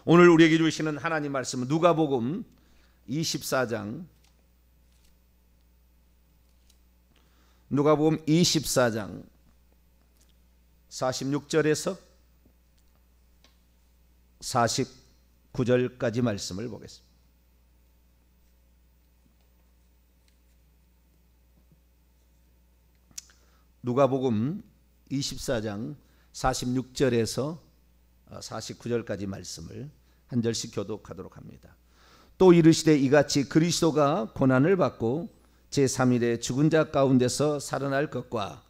오늘 우리에게 주시는 하나님 말씀은 누가복음 24장 46절에서 49절까지 말씀을 보겠습니다. 누가복음 24장 46절에서 49절까지 말씀을 한 절씩 교독하도록 합니다. 또 이르시되 이같이 그리스도가 고난을 받고 제3일에 죽은 자 가운데서 살아날 것과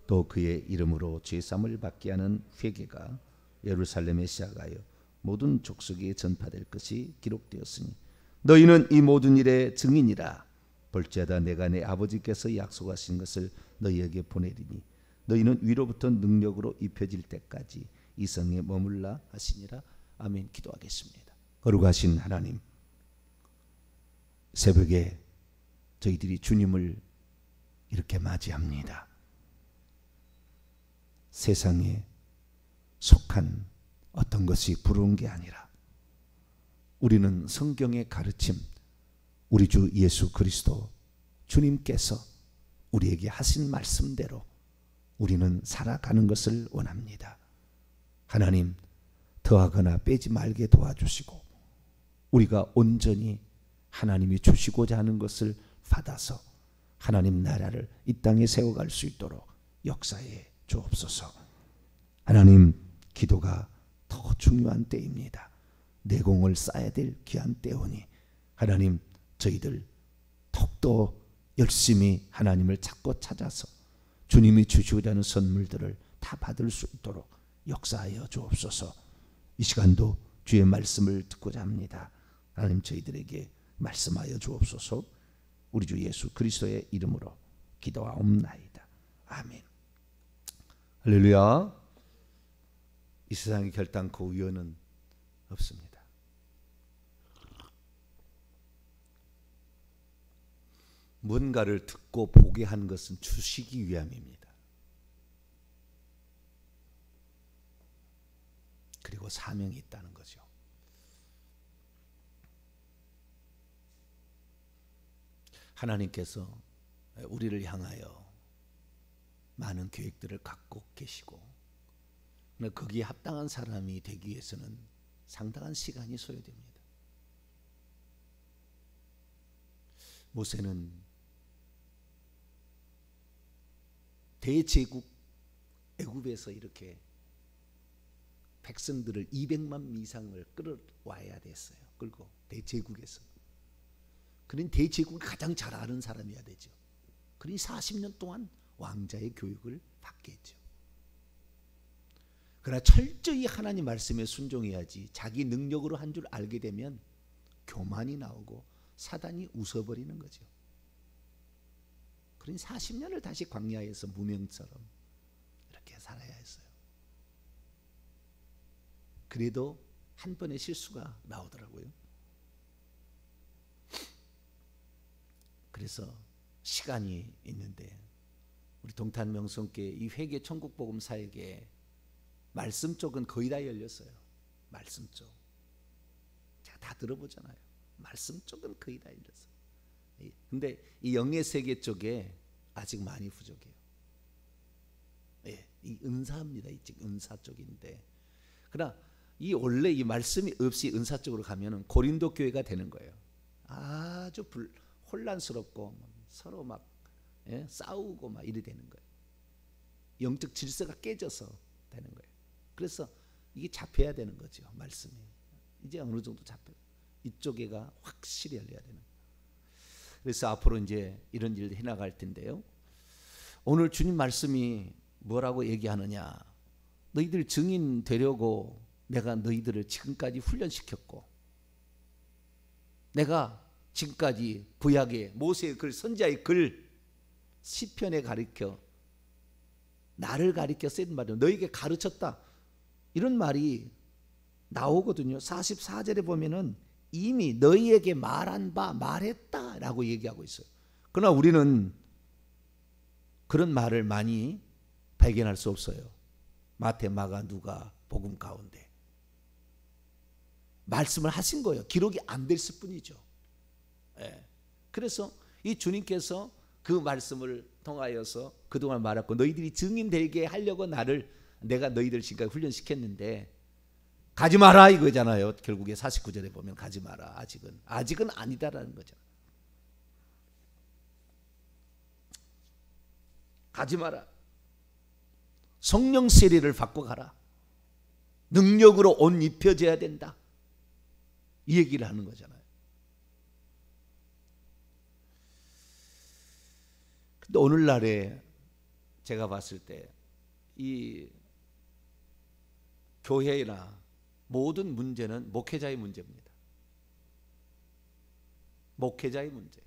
또 그의 이름으로 죄사함을 받게 하는 회개가 예루살렘에 시작하여 모든 족속에 전파될 것이 기록되었으니 너희는 이 모든 일의 증인이라. 볼지어다 내가 내 아버지께서 약속하신 것을 너희에게 보내리니 너희는 위로부터 능력으로 입혀질 때까지 이 성에 머물라 하시니라. 아멘. 기도하겠습니다. 거룩하신 하나님, 새벽에 저희들이 주님을 이렇게 맞이합니다. 세상에 속한 어떤 것이 부러운 게 아니라 우리는 성경의 가르침, 우리 주 예수 그리스도 주님께서 우리에게 하신 말씀대로 우리는 살아가는 것을 원합니다. 하나님, 더하거나 빼지 말게 도와주시고 우리가 온전히 하나님이 주시고자 하는 것을 받아서 하나님 나라를 이 땅에 세워갈 수 있도록 역사해 주옵소서. 하나님, 기도가 더 중요한 때입니다. 내공을 쌓아야 될 귀한 때오니 하나님, 저희들 더욱더 열심히 하나님을 찾고 찾아서 주님이 주시고자 하는 선물들을 다 받을 수 있도록 역사하여 주옵소서. 이 시간도 주의 말씀을 듣고자 합니다. 하나님, 저희들에게 말씀하여 주옵소서. 우리 주 예수 그리스도의 이름으로 기도하옵나이다. 아멘. 할렐루야. 이 세상에 결단코 우연은 없습니다. 뭔가를 듣고 보게 한 것은 주시기 위함입니다. 그리고 사명이 있다는 거죠. 하나님께서 우리를 향하여 많은 계획들을 갖고 계시고 거기에 합당한 사람이 되기 위해서는 상당한 시간이 소요됩니다. 모세는 대제국 애굽에서 이렇게 백성들을 200만 이상을 끌어와야 됐어요. 끌고 대제국에서. 그런 대제국을 가장 잘 아는 사람이어야 되죠. 그러니 40년 동안 왕자의 교육을 받겠죠. 그러나 철저히 하나님 말씀에 순종해야지 자기 능력으로 한 줄 알게 되면 교만이 나오고 사단이 웃어버리는 거죠. 그러니 40년을 다시 광야에서 무명처럼 이렇게 살아야 했어요. 그래도 한 번의 실수가 나오더라고요. 그래서 시간이 있는데 우리 동탄명성교회 이 회계 천국복음 사역에 말씀 쪽은 거의 다 열렸어요. 말씀 쪽. 제가 다 들어보잖아요. 말씀 쪽은 거의 다 열렸어요. 근데 이 영의 세계 쪽에 아직 많이 부족해요. 예, 이 은사입니다. 이쪽 은사 쪽인데. 그러나 이 원래 이 말씀이 없이 은사 쪽으로 가면은 고린도 교회가 되는 거예요. 아주 혼란스럽고 서로 막 싸우고 막 이래 되는 거예요. 영적 질서가 깨져서 되는 거예요. 그래서 이게 잡혀야 되는 거죠. 말씀이 이제 어느 정도 잡혀. 이쪽에가 확실히 열려야 되는 거예요. 그래서 앞으로 이제 이런 일을 해나갈 텐데요. 오늘 주님 말씀이 뭐라고 얘기하느냐? 너희들 증인 되려고 내가 너희들을 지금까지 훈련시켰고, 내가 지금까지 구약의 모세의 글, 선지자의 글, 시편에 가르쳐 나를 가르쳐 쓴 말이요 너희에게 가르쳤다. 이런 말이 나오거든요. 44절에 보면은 이미 너희에게 말한 바 말했다라고 얘기하고 있어요. 그러나 우리는 그런 말을 많이 발견할 수 없어요. 마태, 마가, 누가 복음 가운데. 말씀을 하신 거예요. 기록이 안 됐을 뿐이죠. 예. 그래서 이 주님께서 그 말씀을 통하여서 그동안 말했고 너희들이 증인 되게 하려고 내가 너희들 지금까지 훈련시켰는데 가지 마라 이거잖아요. 결국에 49절에 보면 가지 마라. 아직은 아니다라는 거죠. 가지 마라. 성령 세례를 받고 가라. 능력으로 옷 입혀져야 된다. 이 얘기를 하는 거잖아요. 근데 오늘날에 제가 봤을 때 이 교회나 모든 문제는 목회자의 문제입니다. 목회자의 문제.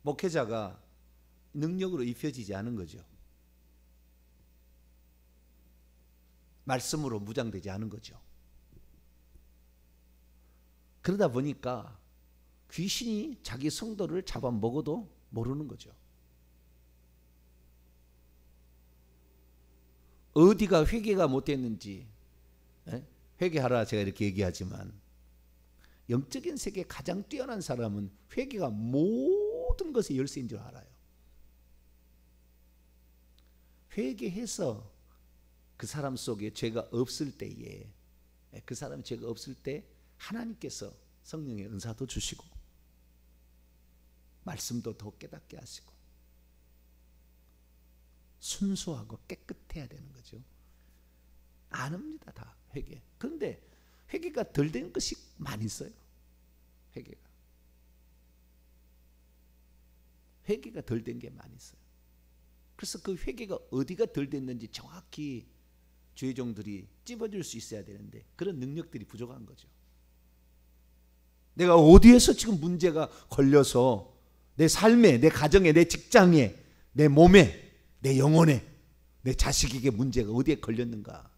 목회자가 능력으로 입혀지지 않은 거죠. 말씀으로 무장되지 않은 거죠. 그러다 보니까 귀신이 자기 성도를 잡아먹어도 모르는 거죠. 어디가 회개가 못됐는지 회개하라 제가 이렇게 얘기하지만 영적인 세계에 가장 뛰어난 사람은 회개가 모든 것의 열쇠인 줄 알아요. 회개해서 그 사람 속에 죄가 없을 때에 그 사람이 죄가 없을 때 하나님께서 성령의 은사도 주시고 말씀도 더 깨닫게 하시고 순수하고 깨끗해야 되는 거죠. 안 합니다. 다 회개. 그런데 회개가 덜 된 것이 많이 있어요. 회개가 덜 된 게 많이 있어요. 그래서 그 회개가 어디가 덜 됐는지 정확히 죄종들이 찝어줄 수 있어야 되는데 그런 능력들이 부족한 거죠. 내가 어디에서 지금 문제가 걸려서 내 삶에, 내 가정에, 내 직장에, 내 몸에, 내 영혼에, 내 자식에게 문제가 어디에 걸렸는가.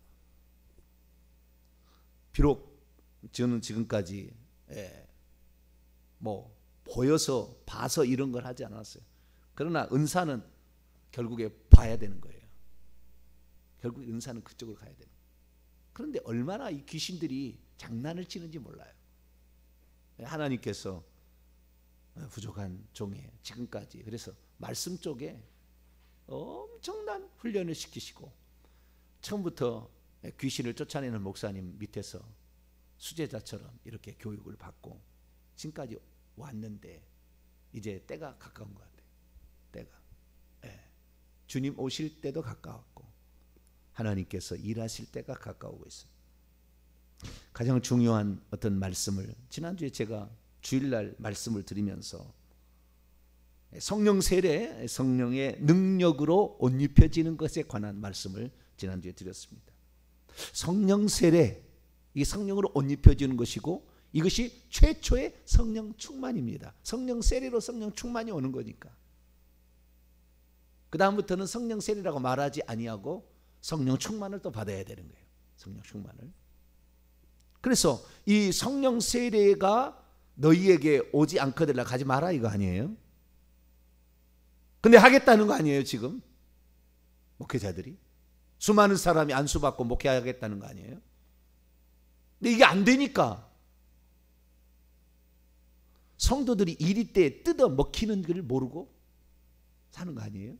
비록 저는 지금까지 뭐 보여서 봐서 이런 걸 하지 않았어요. 그러나 은사는 결국에 봐야 되는 거예요. 결국 은사는 그쪽으로 가야 되는 거예요. 그런데 얼마나 이 귀신들이 장난을 치는지 몰라요. 하나님께서 부족한 종에 지금까지 그래서 말씀 쪽에 엄청난 훈련을 시키시고 처음부터 귀신을 쫓아내는 목사님 밑에서 수제자처럼 이렇게 교육을 받고 지금까지 왔는데 이제 때가 가까운 것 같아요. 때가 주님 오실 때도 가까웠고 하나님께서 일하실 때가 가까우고 있습니다. 가장 중요한 어떤 말씀을 지난주에 제가 주일날 말씀을 드리면서 성령 세례, 성령의 능력으로 옷 입혀지는 것에 관한 말씀을 지난주에 드렸습니다. 성령 세례, 이 성령으로 옷 입혀지는 것이고 이것이 최초의 성령 충만입니다. 성령 세례로 성령 충만이 오는 거니까. 그 다음부터는 성령 세례라고 말하지 아니하고 성령 충만을 또 받아야 되는 거예요. 성령 충만을. 그래서 이 성령 세례가 너희에게 오지 않거들라 가지 마라 이거 아니에요? 근데 하겠다는 거 아니에요 지금? 목회자들이? 수많은 사람이 안수받고 목회하겠다는 거 아니에요? 근데 이게 안 되니까 성도들이 이리 때 뜯어 먹히는 걸 모르고 사는 거 아니에요?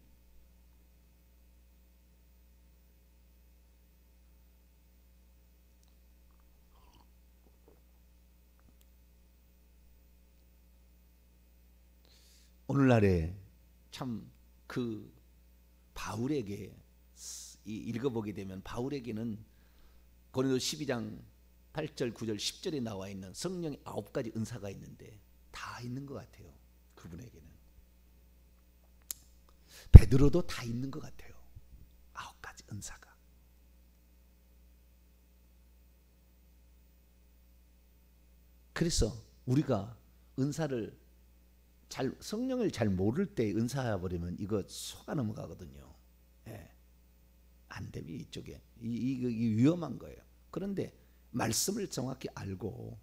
오늘날에 참 그 바울에게 읽어보게 되면 바울에게는 고린도 12장 8절 9절 10절에 나와 있는 성령의 9가지 은사가 있는데 다 있는 것 같아요. 그분에게는 베드로도 다 있는 것 같아요. 9가지 은사가. 그래서 우리가 은사를 성령을 잘 모를 때 은사해 버리면 이거 속아 넘어가거든요. 안 되면 이쪽에 이 위험한 거예요. 그런데 말씀을 정확히 알고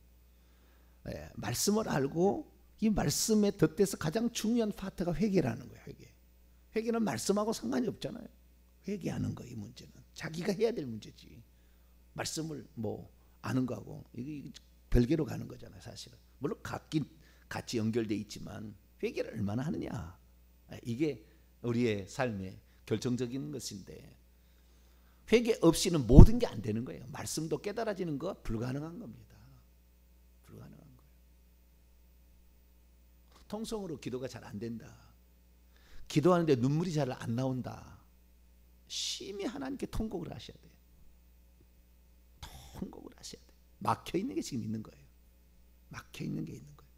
말씀을 알고 이 말씀에 덧대서 가장 중요한 파트가 회개라는 거예요. 회개는 말씀하고 상관이 없잖아요. 회개하는 거 이 문제는 자기가 해야 될 문제지. 말씀을 뭐 아는 거하고 이게 별개로 가는 거잖아요. 사실은 물론 같이 연결돼 있지만 회개를 얼마나 하느냐, 이게 우리의 삶의 결정적인 것인데, 회개 없이는 모든 게 안 되는 거예요. 말씀도 깨달아지는 거 불가능한 겁니다. 불가능한 거예요. 통성으로 기도가 잘 안 된다, 기도하는데 눈물이 잘 안 나온다, 심히 하나님께 통곡을 하셔야 돼요. 통곡을 하셔야 돼요. 막혀 있는 게 지금 있는 거예요. 막혀 있는 게 있는 거예요.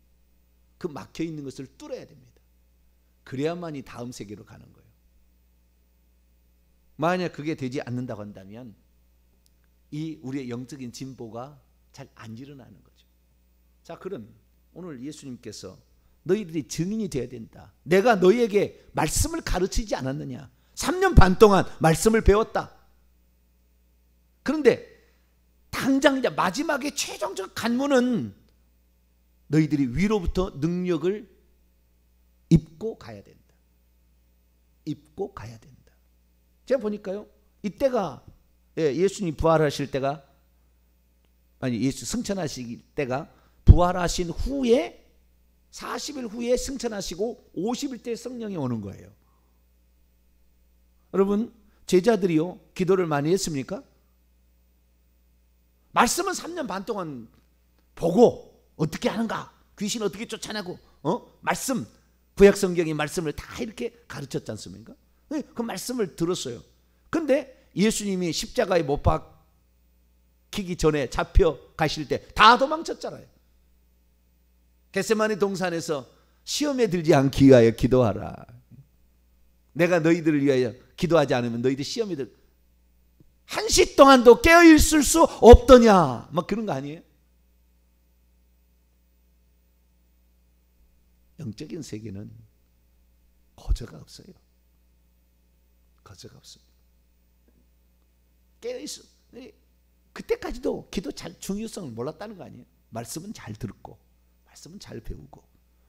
그 막혀 있는 것을 뚫어야 됩니다. 그래야만이 다음 세계로 가는 거예요. 만약 그게 되지 않는다고 한다면 이 우리의 영적인 진보가 잘 안 일어나는 거죠. 자, 그럼 오늘 예수님께서 너희들이 증인이 되어야 된다. 내가 너희에게 말씀을 가르치지 않았느냐? 3년 반 동안 말씀을 배웠다. 그런데 당장 이제 마지막에 최종적 간문은 너희들이 위로부터 능력을 입고 가야 된다. 입고 가야 된다. 제가 보니까요, 이때가 예수님 부활하실 때가, 아니 예수 승천하실 때가 부활하신 후에 40일 후에 승천하시고 50일 때 성령이 오는 거예요. 여러분, 제자들이요 기도를 많이 했습니까? 말씀은 3년 반 동안 보고 어떻게 하는가, 귀신 어떻게 쫓아내고, 말씀, 구약 성경의 말씀을 다 이렇게 가르쳤지 않습니까? 그 말씀을 들었어요. 근데 예수님이 십자가에 못 박히기 전에 잡혀 가실 때 다 도망쳤잖아요. 겟세마네 동산에서 시험에 들지 않기 위하여 기도하라. 내가 너희들을 위하여 기도하지 않으면 너희들 시험에 들, 한시 동안도 깨어 있을 수 없더냐, 막 그런 거 아니에요? 영적인 세계는 거저가 없어요. 거저가 없습니다. 깨어 있어. 그때까지도 기도 잘 중요성을 몰랐다는 거 아니에요? 말씀은 잘 듣고, 말씀은 잘 배우고.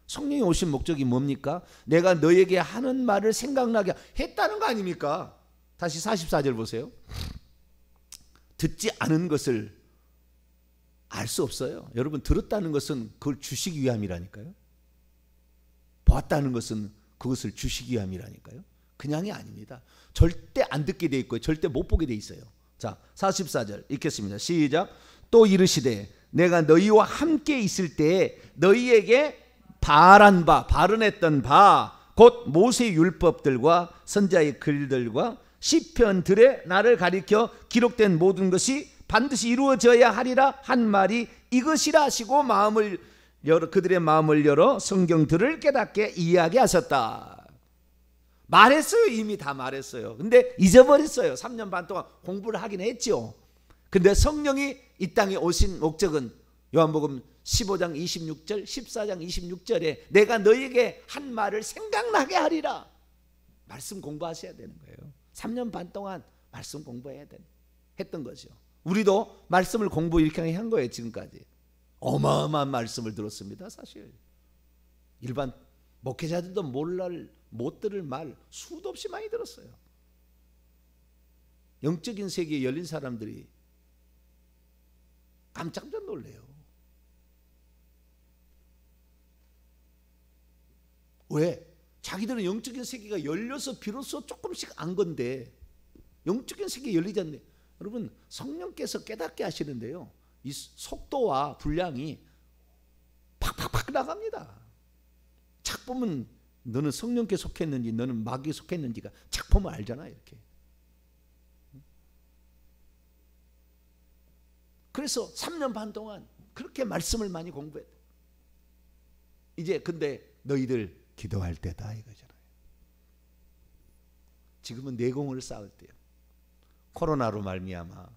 성령이 오신 목적이 뭡니까? 내가 너에게 하는 말을 생각나게 했다는 거 아닙니까? 다시 44절 보세요. 듣지 않은 것을 알 수 없어요. 여러분, 들었다는 것은 그걸 주시기 위함이라니까요. 보았다는 것은 그것을 주시기 위함이라니까요. 그냥이 아닙니다. 절대 안 듣게 돼 있고요, 절대 못 보게 돼 있어요. 자, 44절 읽겠습니다. 시작. 또 이르시되 내가 너희와 함께 있을 때에 너희에게 발언했던 바 곧 모세의 율법들과 선지자의 글들과 시편들에 나를 가리켜 기록된 모든 것이 반드시 이루어져야 하리라 한 말이 이것이라 하시고 그들의 마음을 열어 성경들을 깨닫게 이야기하셨다. 말했어요. 이미 다 말했어요. 근데 잊어버렸어요. 3년 반 동안 공부를 하긴 했죠. 근데 성령이 이 땅에 오신 목적은 요한복음 15장 26절 14장 26절에 내가 너희에게 한 말을 생각나게 하리라. 말씀 공부하셔야 되는 거예요. 3년 반 동안 말씀 공부해야 했던 거죠. 우리도 말씀을 공부 이렇게 한 거예요. 지금까지 어마어마한 말씀을 들었습니다. 사실 일반 목회자들도 못 들을 말 수도 없이 많이 들었어요. 영적인 세계에 열린 사람들이 깜짝 놀래요. 왜? 자기들은 영적인 세계가 열려서 비로소 조금씩 안 건데, 영적인 세계에 열리지 않네. 여러분, 성령께서 깨닫게 하시는데요, 이 속도와 분량이 팍팍팍 나갑니다. 착 보면 너는 성령께 속했는지 너는 마귀에 속했는지가 착 보면 알잖아. 이렇게. 그래서 3년 반 동안 그렇게 말씀을 많이 공부했다. 이제 근데 너희들 기도할 때다 이거잖아요. 지금은 내공을 쌓을 때요. 코로나로 말미암아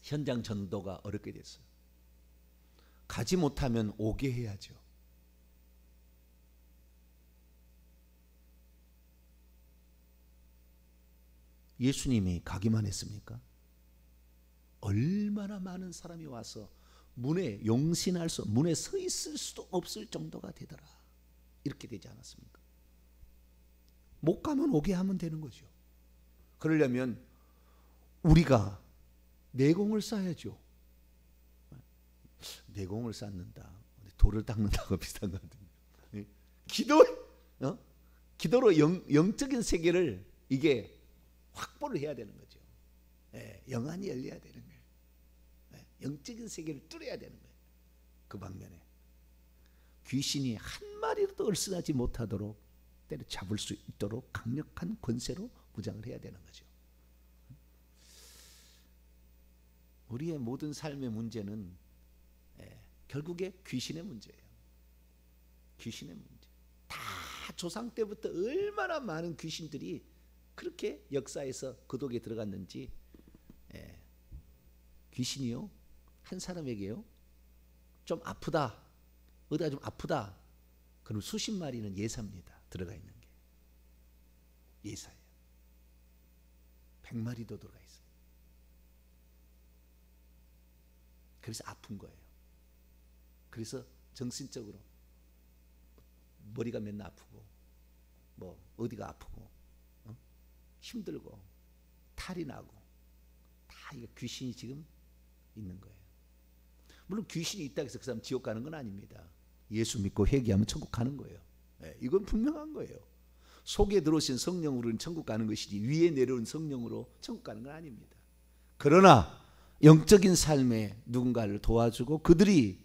현장 전도가 어렵게 됐어요. 가지 못하면 오게 해야죠. 예수님이 가기만 했습니까? 얼마나 많은 사람이 와서 문에 용신할 수, 문에 서 있을 수도 없을 정도가 되더라. 이렇게 되지 않았습니까? 못 가면 오게 하면 되는 거죠. 그러려면 우리가 내공을 쌓아야죠. 내공을 쌓는다, 돌을 닦는다고 비슷한 것 같은데, 기도로 영적인 세계를 이게 확보를 해야 되는 거죠. 영안이 열려야 되는 거예요. 영적인 세계를 뚫어야 되는 거예요. 그 방면에 귀신이 한 마리도 얼씬하지 못하도록 때려잡을 수 있도록 강력한 권세로 무장을 해야 되는 거죠. 우리의 모든 삶의 문제는 결국에 귀신의 문제예요. 귀신의 문제. 다 조상 때부터 얼마나 많은 귀신들이 그렇게 역사에서 거독에 들어갔는지. 귀신이요, 한 사람에게요 좀 아프다, 어디가 좀 아프다, 그럼 수십 마리는 예사입니다. 들어가 있는 게 예사예요. 100마리도 들어가 있어요. 그래서 아픈 거예요. 그래서 정신적으로 머리가 맨날 아프고, 뭐 어디가 아프고, 힘들고, 탈이 나고, 다 이게 귀신이 지금 있는 거예요. 물론 귀신이 있다고 해서 그 사람 지옥 가는 건 아닙니다. 예수 믿고 회개하면 천국 가는 거예요. 이건 분명한 거예요. 속에 들어오신 성령으로는 천국 가는 것이지 위에 내려온 성령으로 천국 가는 건 아닙니다. 그러나 영적인 삶에 누군가를 도와주고 그들이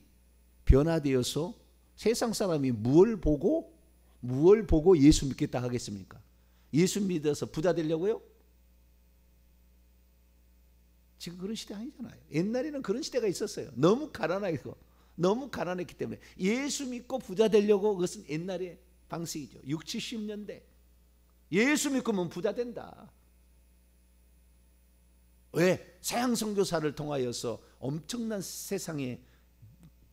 변화되어서 세상 사람이 무엇을 보고 예수 믿겠다 하겠습니까? 예수 믿어서 부자 되려고요? 지금 그런 시대 아니잖아요. 옛날에는 그런 시대가 있었어요. 너무 가난했기 때문에 예수 믿고 부자 되려고, 그것은 옛날의 방식이죠. 60, 70년대 예수 믿고면 부자 된다. 왜? 서양 선교사를 통하여서 엄청난 세상의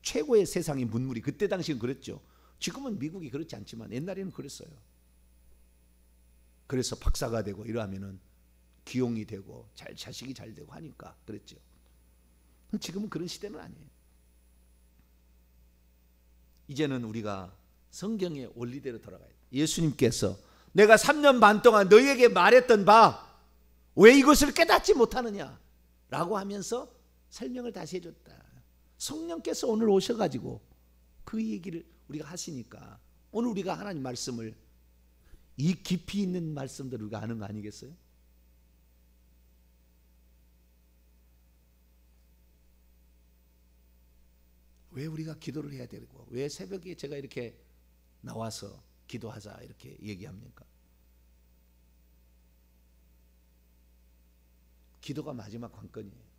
최고의 세상의 문물이, 그때 당시는 그랬죠. 지금은 미국이 그렇지 않지만 옛날에는 그랬어요. 그래서 박사가 되고 이러면은 기용이 되고 자식이 잘 되고 하니까 그랬죠. 지금은 그런 시대는 아니에요. 이제는 우리가 성경의 원리대로 돌아가야 돼요. 예수님께서 내가 3년 반 동안 너희에게 말했던 바 왜 이것을 깨닫지 못하느냐 라고 하면서 설명을 다시 해줬다. 성령께서 오늘 오셔가지고 그 얘기를 우리가 하시니까 오늘 우리가 하나님 말씀을, 이 깊이 있는 말씀들을 우리가 아는 거 아니겠어요? 왜 우리가 기도를 해야 되고, 왜 새벽에 제가 이렇게 나와서 기도하자 이렇게 얘기합니까? 기도가 마지막 관건이에요.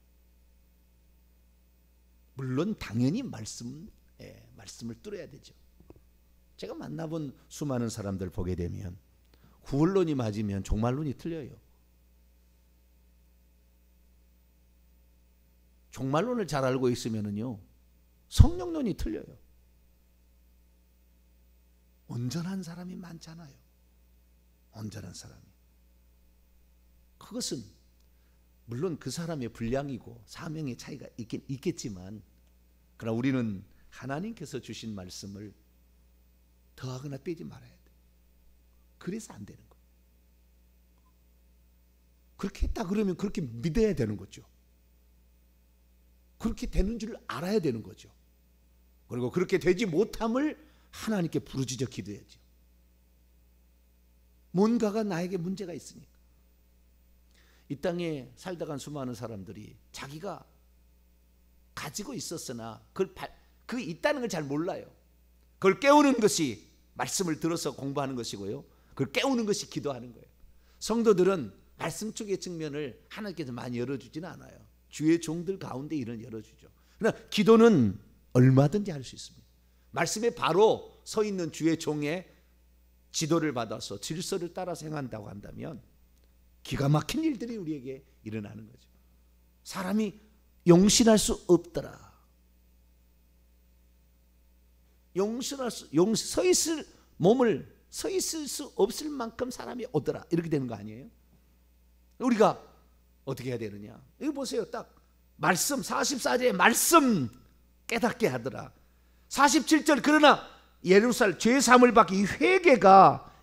물론 당연히 말씀을 뚫어야 되죠. 제가 만나본 수많은 사람들 보게 되면 구원론이 맞으면 종말론이 틀려요. 종말론을 잘 알고 있으면은요 성령론이 틀려요. 온전한 사람이 많잖아요. 온전한 사람이. 그것은 물론 그 사람의 분량이고 사명의 차이가 있겠지만, 그러나 우리는 하나님께서 주신 말씀을 더하거나 빼지 말아야 돼. 그래서 안 되는 거예요. 그렇게 했다 그러면 그렇게 믿어야 되는 거죠. 그렇게 되는 줄 알아야 되는 거죠. 그리고 그렇게 되지 못함을 하나님께 부르짖어 기도해야죠. 뭔가가 나에게 문제가 있으니까. 이 땅에 살다 간 수많은 사람들이 자기가 가지고 있었으나 그 있다는 걸 잘 몰라요. 그걸 깨우는 것이 말씀을 들어서 공부하는 것이고요, 그걸 깨우는 것이 기도하는 거예요. 성도들은 말씀 쪽의 측면을 하나님께서 많이 열어주지는 않아요. 주의 종들 가운데 이런 열어주죠. 그러나 기도는 얼마든지 할 수 있습니다. 말씀에 바로 서 있는 주의 종의 지도를 받아서 질서를 따라서 행한다고 한다면 기가 막힌 일들이 우리에게 일어나는 거죠. 사람이 용신할 수 없더라. 서 있을 몸을 서 있을 수 없을 만큼 사람이 오더라. 이렇게 되는 거 아니에요? 우리가 어떻게 해야 되느냐? 이거 보세요. 딱 말씀 44절의 말씀 깨닫게 하더라. 47절 그러나 예루살렘 죄 사함을 받기 이 회개가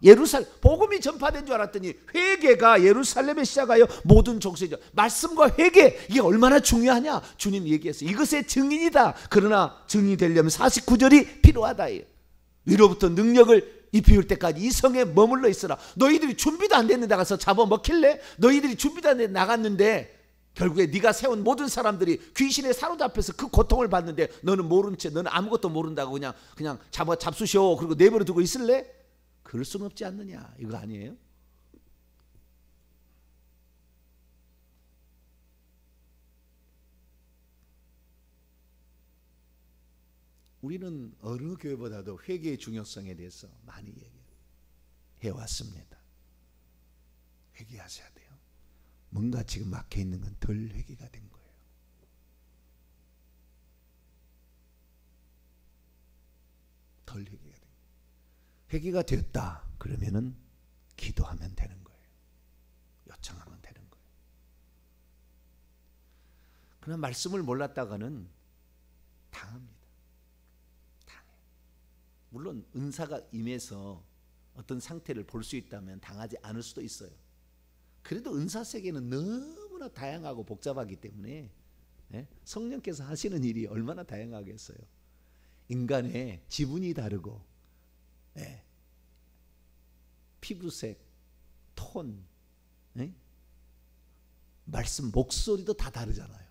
복음이 전파된 줄 알았더니 회개가 예루살렘에 시작하여 모든 족속이죠. 말씀과 회개, 이게 얼마나 중요하냐. 주님 얘기했어요. 이것의 증인이다. 그러나 증인이 되려면 49절이 필요하다. 위로부터 능력을 입히울 때까지 이 성에 머물러 있으라. 너희들이 준비도 안 됐는데 가서 잡아먹힐래? 너희들이 준비도 안 됐는데 나갔는데 결국에 네가 세운 모든 사람들이 귀신에 사로잡혀서 그 고통을 받는데 너는 모른 채, 너는 아무것도 모른다고 그냥 잡수셔 그리고 내버려 두고 있을래? 그럴 수는 없지 않느냐. 이거 아니에요? 우리는 어느 교회보다도 회개의 중요성에 대해서 많이 얘기해왔습니다. 회개하셔야 돼요. 뭔가 지금 막혀있는 건 덜 회개가 된 거예요. 덜 회개가 된 거예요. 회개가 되었다 그러면은 기도하면 되는 거예요. 요청하면 되는 거예요. 그러나 말씀을 몰랐다가는 당합니다. 물론 은사가 임해서 어떤 상태를 볼 수 있다면 당하지 않을 수도 있어요. 그래도 은사 세계는 너무나 다양하고 복잡하기 때문에 성령께서 하시는 일이 얼마나 다양하겠어요. 인간의 지분이 다르고 피부색, 톤, 말씀, 목소리도 다 다르잖아요.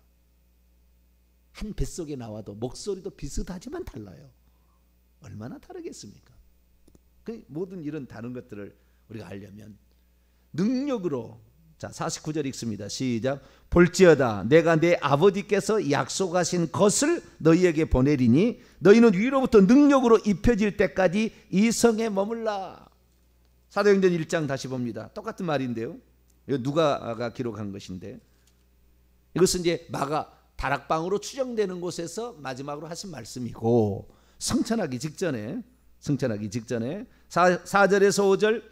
한 뱃속에 나와도 목소리도 비슷하지만 달라요. 얼마나 다르겠습니까? 그 모든 이런 다른 것들을 우리가 알려면 능력으로, 자 49절 읽습니다. 시작. 볼지어다 내가 내 아버지께서 약속하신 것을 너희에게 보내리니 너희는 위로부터 능력으로 입혀질 때까지 이 성에 머물라. 사도행전 1장 다시 봅니다. 똑같은 말인데요. 이거 누가가 기록한 것인데 이것은 이제 마가 다락방으로 추정되는 곳에서 마지막으로 하신 말씀이고 승천하기 직전에 4절에서 5절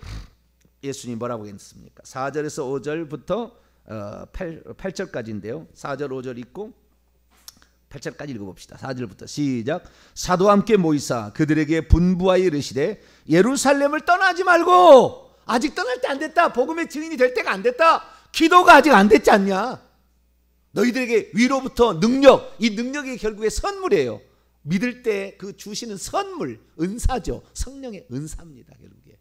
예수님이 뭐라고 했습니까? 4절에서 5절부터 8절까지인데요. 4절 5절 읽고 8절까지 읽어봅시다. 4절부터 시작. 사도와 함께 모이사 그들에게 분부하여 이르시되 예루살렘을 떠나지 말고, 아직 떠날 때 안 됐다. 복음의 증인이 될 때가 안 됐다. 기도가 아직 안 됐지 않냐. 너희들에게 위로부터 능력, 이 능력이 결국에 선물이에요. 믿을 때 그 주시는 선물, 은사죠. 성령의 은사입니다. 결국에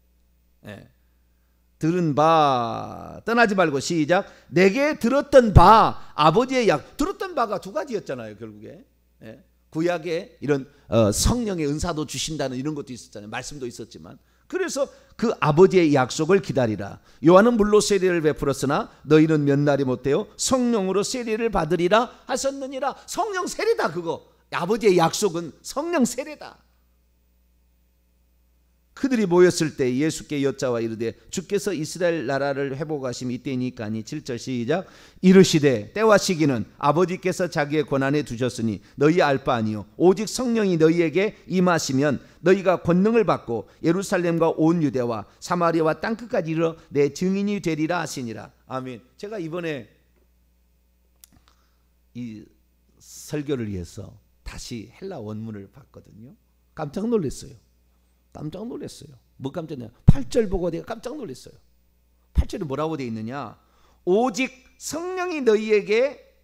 들은 바 떠나지 말고 시작. 내게 들었던 바 아버지의 약. 들었던 바가 두 가지였잖아요. 결국에 구약에 이런 성령의 은사도 주신다는 이런 것도 있었잖아요. 말씀도 있었지만 그래서 그 아버지의 약속을 기다리라. 요한은 물로 세례를 베풀었으나 너희는 몇 날이 못되어 성령으로 세례를 받으리라 하셨느니라. 성령 세례다. 그거 아버지의 약속은 성령 세례다. 그들이 모였을 때 예수께 여짜와 이르되 주께서 이스라엘 나라를 회복하심 이때니까니. 7절 시작. 이르시되 때와 시기는 아버지께서 자기의 권한에 두셨으니 너희 알 바 아니요 오직 성령이 너희에게 임하시면 너희가 권능을 받고 예루살렘과 온 유대와 사마리아와 땅끝까지 이르러 내 증인이 되리라 하시니라. 아멘. 제가 이번에 이 설교를 위해서 다시 헬라 원문을 봤거든요. 깜짝 놀랐어요. 뭐 깜짝 놀랐어요? 8절 보고 내가 깜짝 놀랐어요. 8절에 뭐라고 되어 있느냐? 오직 성령이 너희에게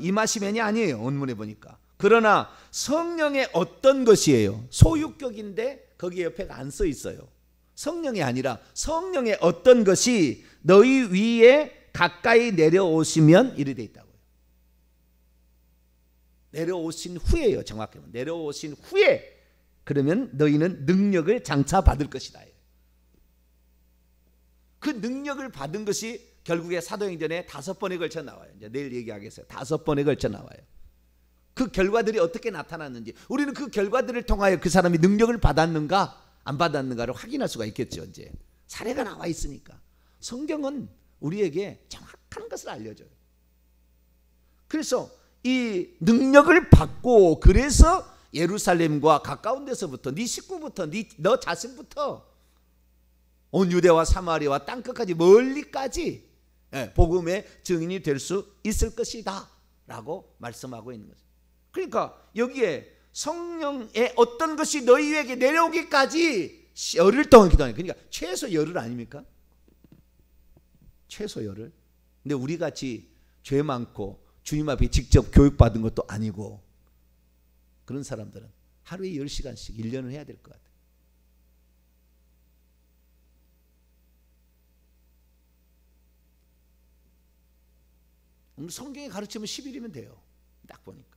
임하시면이 아니에요. 원문에 보니까. 그러나 성령의 어떤 것이에요? 소유격인데 거기 옆에가 안 써 있어요. 성령이 아니라 성령의 어떤 것이 너희 위에 가까이 내려오시면 이래 돼 있다고요. 내려오신 후에요. 정확하면 내려오신 후에 그러면 너희는 능력을 장차 받을 것이다. 그 능력을 받은 것이 결국에 사도행전에 5번에 걸쳐 나와요. 이제 내일 얘기하겠어요. 5번에 걸쳐 나와요. 그 결과들이 어떻게 나타났는지, 우리는 그 결과들을 통하여 그 사람이 능력을 받았는가 안 받았는가를 확인할 수가 있겠죠. 이제 사례가 나와 있으니까. 성경은 우리에게 정확한 것을 알려줘요. 그래서 이 능력을 받고, 그래서 예루살렘과 가까운 데서부터 네 식구부터 너 자신부터 온 유대와 사마리아와 땅끝까지 멀리까지 복음의 증인이 될 수 있을 것이다 라고 말씀하고 있는 거죠. 그러니까 여기에 성령의 어떤 것이 너희에게 내려오기까지 열흘 동안 기도하는, 그러니까 최소 열흘 아닙니까? 최소 열흘. 근데 우리 같이 죄 많고 주님 앞에 직접 교육받은 것도 아니고 그런 사람들은 하루에 10시간씩 1년을 해야 될 것 같아요. 성경에 가르치면 10일이면 돼요. 딱 보니까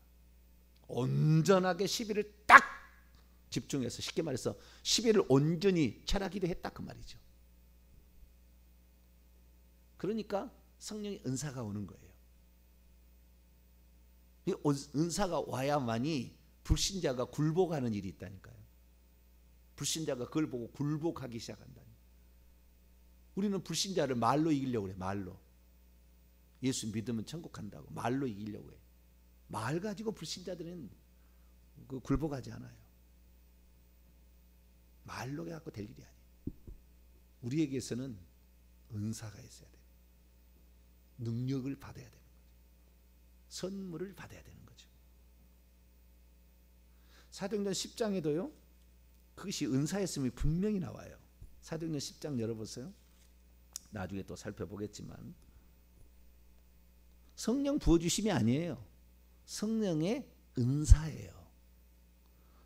온전하게 10일을 딱 집중해서, 쉽게 말해서 10일을 온전히 철학기도 했다 그 말이죠. 그러니까 성령의 은사가 오는 거예요. 이 은사가 와야만이 불신자가 굴복하는 일이 있다니까요. 불신자가 그걸 보고 굴복하기 시작한다. 우리는 불신자를 말로 이기려고 그래. 말로. 예수 믿으면 천국 간다고 말로 이기려고 해. 말 가지고 불신자들은 굴복하지 않아요. 말로 갖고 될 일이 아니에요. 우리에게서는 은사가 있어야 돼요. 능력을 받아야 되는 거죠. 선물을 받아야 되는 거죠. 사도행전 10장에도요. 그것이 은사였음이 분명히 나와요. 사도행전 10장 열어보세요. 나중에 또 살펴보겠지만 성령 부어주심이 아니에요. 성령의 은사예요.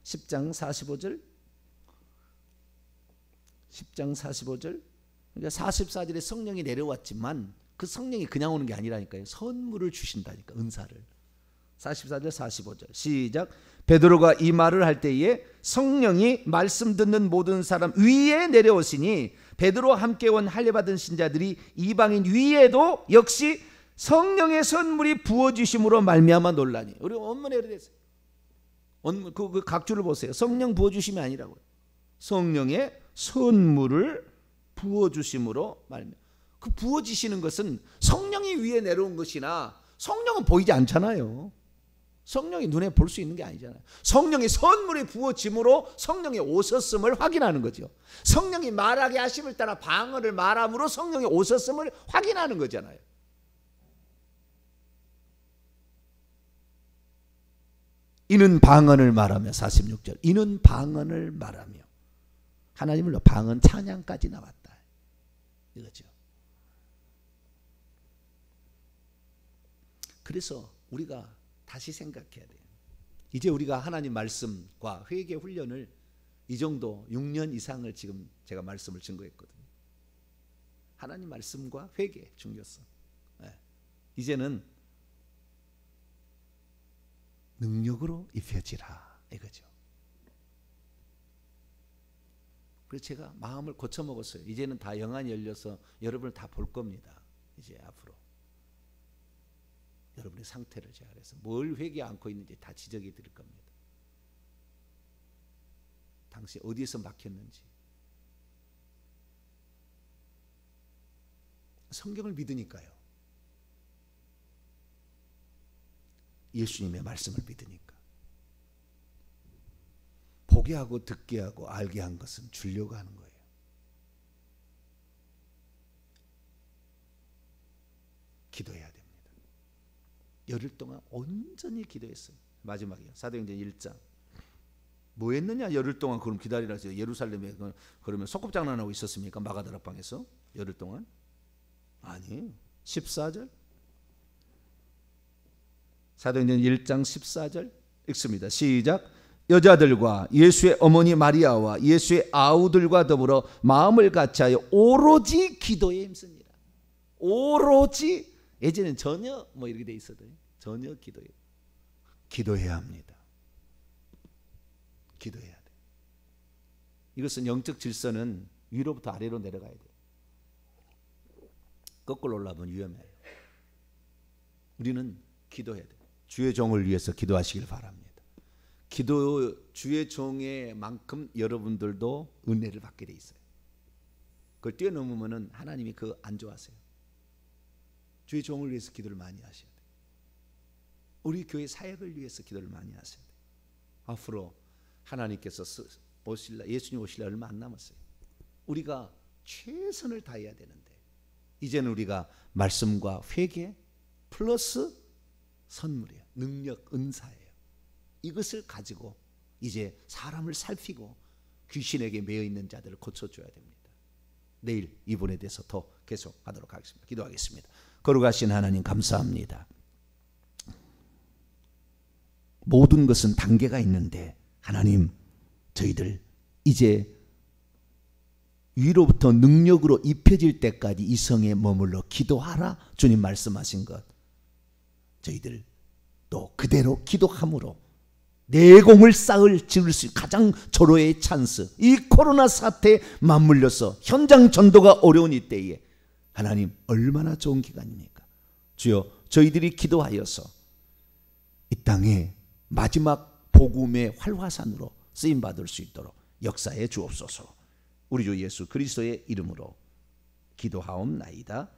10장 45절 10장 45절 그러니까 44절에 성령이 내려왔지만 그 성령이 그냥 오는 게 아니라니까요. 선물을 주신다니까. 은사를. 44절 45절 시작. 베드로가 이 말을 할 때에 성령이 말씀 듣는 모든 사람 위에 내려오시니 베드로와 함께 온 할례받은 신자들이 이방인 위에도 역시 성령의 선물이 부어주심으로 말미암아 놀라니. 우리 원문에 그래 됐어요. 그 각주를 보세요. 성령 부어주심이 아니라고요. 성령의 선물을 부어주심으로 말미암아. 그 부어지시는 것은 성령이 위에 내려온 것이나 성령은 보이지 않잖아요. 성령이 눈에 볼 수 있는 게 아니잖아요. 성령의 선물이 부어짐으로 성령의 오셨음을 확인하는 거죠. 성령이 말하게 하심을 따라 방언을 말함으로 성령의 오셨음을 확인하는 거잖아요. 이는 방언을 말하며 46절 이는 방언을 말하며 하나님을 방언 찬양까지 나왔다 이거죠. 그래서 우리가 다시 생각해야 돼요. 이제 우리가 하나님 말씀과 회개 훈련을 이 정도 6년 이상을 지금 제가 말씀을 증거했거든요. 하나님 말씀과 회개 중요성. 이제는 능력으로 입혀지라 이거죠. 그래서 제가 마음을 고쳐먹었어요. 이제는 다 영안이 열려서 여러분을 다 볼 겁니다. 이제 앞으로 여러분의 상태를 제가 그래서 뭘 회개 않고 있는지 다 지적해 드릴 겁니다. 당시 어디에서 막혔는지. 성경을 믿으니까요. 예수님의 말씀을 믿으니까. 보게 하고 듣게 하고 알게 한 것은 주려고 하는 거예요. 기도해야 됩니다. 열흘 동안 온전히 기도했어요. 마지막이요. 사도행전 1장. 뭐 했느냐? 열흘 동안 그럼 기다리라 해서 예루살렘에 그러면 소꿉장난하고 있었습니까? 마가다락방에서 열흘 동안? 아니에요. 14절. 사도행전 1장 14절 읽습니다. 시작. 여자들과 예수의 어머니 마리아와 예수의 아우들과 더불어 마음을 같이하여 오로지 기도에 힘씁니다. 오로지. 예전엔 전혀 뭐 이렇게 돼 있어도 전혀 기도해야 합니다. 기도해야 돼. 이것은 영적 질서는 위로부터 아래로 내려가야 돼요. 거꾸로 올라가면 위험해요. 우리는 기도해야 돼요. 주의 종을 위해서 기도하시길 바랍니다. 주의 종의 만큼 여러분들도 은혜를 받게 돼 있어요. 그걸 뛰어넘으면 하나님이 그거 안 좋아하세요. 주의 종을 위해서 기도를 많이 하셔야 돼요. 우리 교회 사역을 위해서 기도를 많이 하셔야 돼요. 앞으로 하나님께서 예수님 오실 얼마 안 남았어요. 우리가 최선을 다해야 되는데 이제는 우리가 말씀과 회개 플러스 선물이에요. 능력, 은사예요. 이것을 가지고 이제 사람을 살피고 귀신에게 매여 있는 자들을 고쳐줘야 됩니다. 내일 이 부분에 대해서 더 계속하도록 하겠습니다. 기도하겠습니다. 거룩하신 하나님 감사합니다. 모든 것은 단계가 있는데 하나님, 저희들 이제 위로부터 능력으로 입혀질 때까지 이 성에 머물러 기도하라 주님 말씀하신 것, 저희들 또 그대로 기도함으로 내공을 쌓을 지을 수 있는 가장 절호의 찬스, 이 코로나 사태에 맞물려서 현장 전도가 어려운 이때에 하나님 얼마나 좋은 기간입니까? 주여, 저희들이 기도하여서 이 땅에 마지막 복음의 활화산으로 쓰임받을 수 있도록 역사해 주옵소서. 우리 주 예수 그리스도의 이름으로 기도하옵나이다.